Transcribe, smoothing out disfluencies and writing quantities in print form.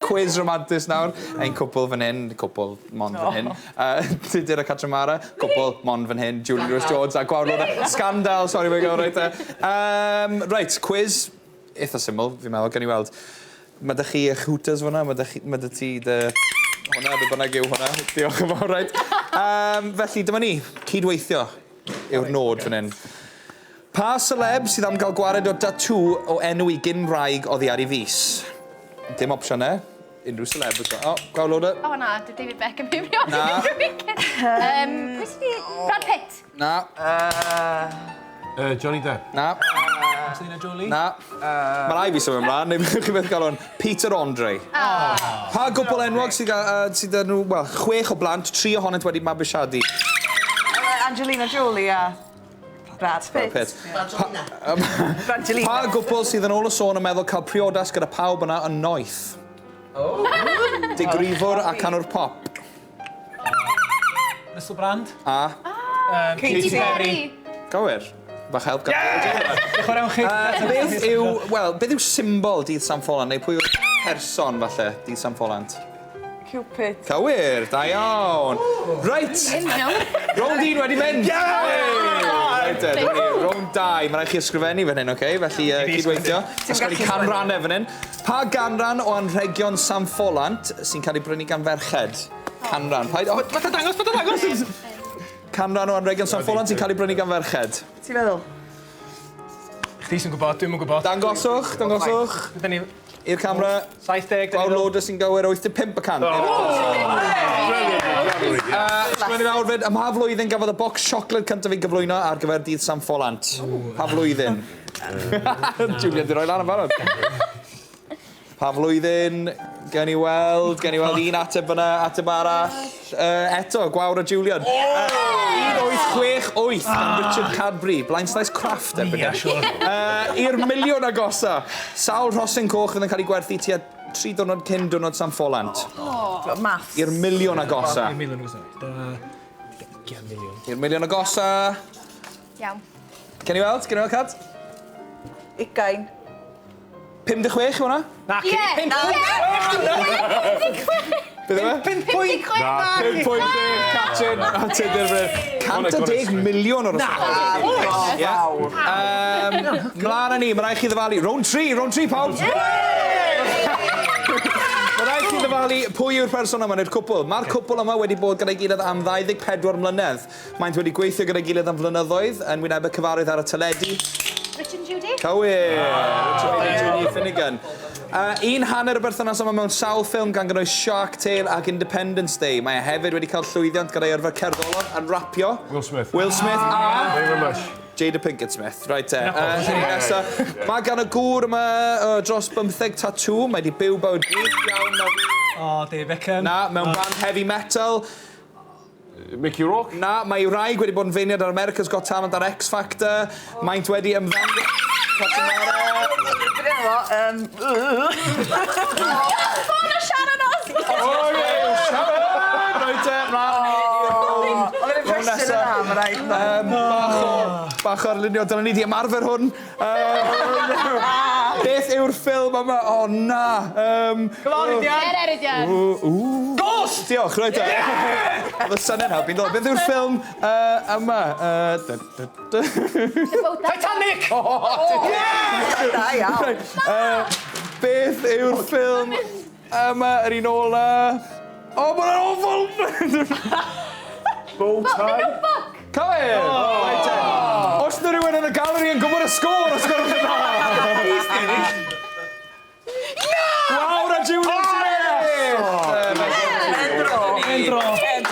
quiz romantis nawr. Ein cwpl fan hyn, cwpl mond fan hyn. Tudur a Catrin, cwpl mond fan hyn. Julian Lewis Jones a Gwawr Lwyd. Scandal, sorry mae'n gael reit. Reit, quiz. Eitha syml, fi'n meddwl, gan i weld. Mae dy chi eich hooters fyna, mae dy ti dy... Hwna, dy bynnag yw hwnna. Diolch yn fawr, reit. Felly, dyma ni, cydweithio yw'r nod fan hyn. Pa celeb sydd am gael gwared o datŵ o enw i gyn-wraig oddi ar ei fis? Dim opsiynau. Unrhyw celeb. O, gael lwyd. O na, David Beckham i fi. Na. Pwy sydd? Brad Pitt. Na. Johnny Depp. Na. Angelina Jolie. Na. Mae rai fi symud ymlaen, neu chi beth gael hwn. Peter Andre. Pa gwbl enwog sydd â nhw, wel, 6 o blant, 3 ohonynt wedi mabwysiadu. Angelina Jolie a Brad Pitt. Pa gwbl sydd yn ôl o sôn yn meddwl cael priodas gyda pawb yna yn noeth? Digrifwr a canwr pop. Russell Brand. A? Katy Perry. Gywir. Bach help gael. Chwaraewn chi. Beth yw symbol dydd Sant Ffolant, neu pwy yw'r person falle dydd Sant Ffolant? Cupid. Cywir, da iawn. Reit. Round 1 wedi mynd. Round 2. Mae rhaid chi ysgrifennu fan hyn, oce? Felly, cydweithio. Ysgrifennu canranau fan hyn. Pa ganran o anrhegion Sant Ffolant sy'n cael ei brynu gan ferched? Canran. Bata dangos! Canran o anrhegion Sant Ffolant sy'n cael ei brynu gan ferched. Ti'n meddwl? Chdi sy'n gwybod, dwi'n mwyn gwybod. Dangoswch. I'r camera. 70. Gwawr Lwyd sy'n gywir 85%. Sgwennu fawr fyd, ym mha flwyddyn gafodd y bocs siocled cyntaf ei gyflwyno ar gyfer dydd Sant Ffolant? Pa flwyddyn? Julian, di roi lan yn barod. Pa flwyddyn? Gen i weld un ateb yna, ateb arall. Eto, Gwawr a Julian. 1868 gan Richard Cadbury. Blaenslais crafft erbyn hyn. I'r miliwn agosa. Sawl rhosyn coch fydd yn cael ei gwerthu tua 3 diwrnod cyn diwrnod Sant Ffolant. Maths. I'r miliwn agosa. I'r miliwn agosa. Iawn. Gen i weld? Cad? 20. 56 hwnna? Na, Ie! Beth yma? 56! 5.10 Catrin a Tudur fydd. 110 miliwn o'r ysgrifennu. Mlaen â ni, mae rhaid chi ddyfalu. Round 3 pawb! Mae rhaid chi ddyfalu pwy yw'r person yma neu'r cwpl. Mae'r cwpl yma wedi bod gyda'i gilydd am 24 mlynedd. Maent wedi gweithio gyda'i gilydd am flynyddoedd yn wynebau cyfarwydd ar y teledu. Richard and Judy? Cywir! Richard and Judy Finnegan. Un hanner y berthynas yma mewn sawl ffilm gan gynnwys Shark Tale ac Independence Day. Mae e hefyd wedi cael llwyddiant gyda'i yrfa cerddolwg yn rapio. Will Smith. Will Smith a... Very much. Jada Pinkett Smith. Right te. Mae gan y gŵr yma dros 15 tatŵ. Mae wedi byw bywyd gwych iawn. O, David Beckham. Na, mewn band heavy metal. Mickey Rourke. Na, mae i'w wraig wedi bod yn feirniad ar America's Got Talent ar X Factor. Maent wedi ymddangos... Ffôn o Sharon Osbourne! O, ie, Sharon! Roedd te, mlaen ni. Oedd yn impression yna, mae rhaid. Bach o'r lunio, dyna ni di ymarfer hwn. Beth yw'r ffilm yma? O, na. Erydiad! Ghost! Diolch, roedd te. Oedd y syniad help i'n dod. Beth yw'r ffilm yma? Titanic! Da iawn. Beth yw'r ffilm yma? Yr un ôl na... O, mae'n awful! Bow tie. Cywir! Os na rhywun yn y galeri yn gwybod y sgôr, os gwybod y sgôr!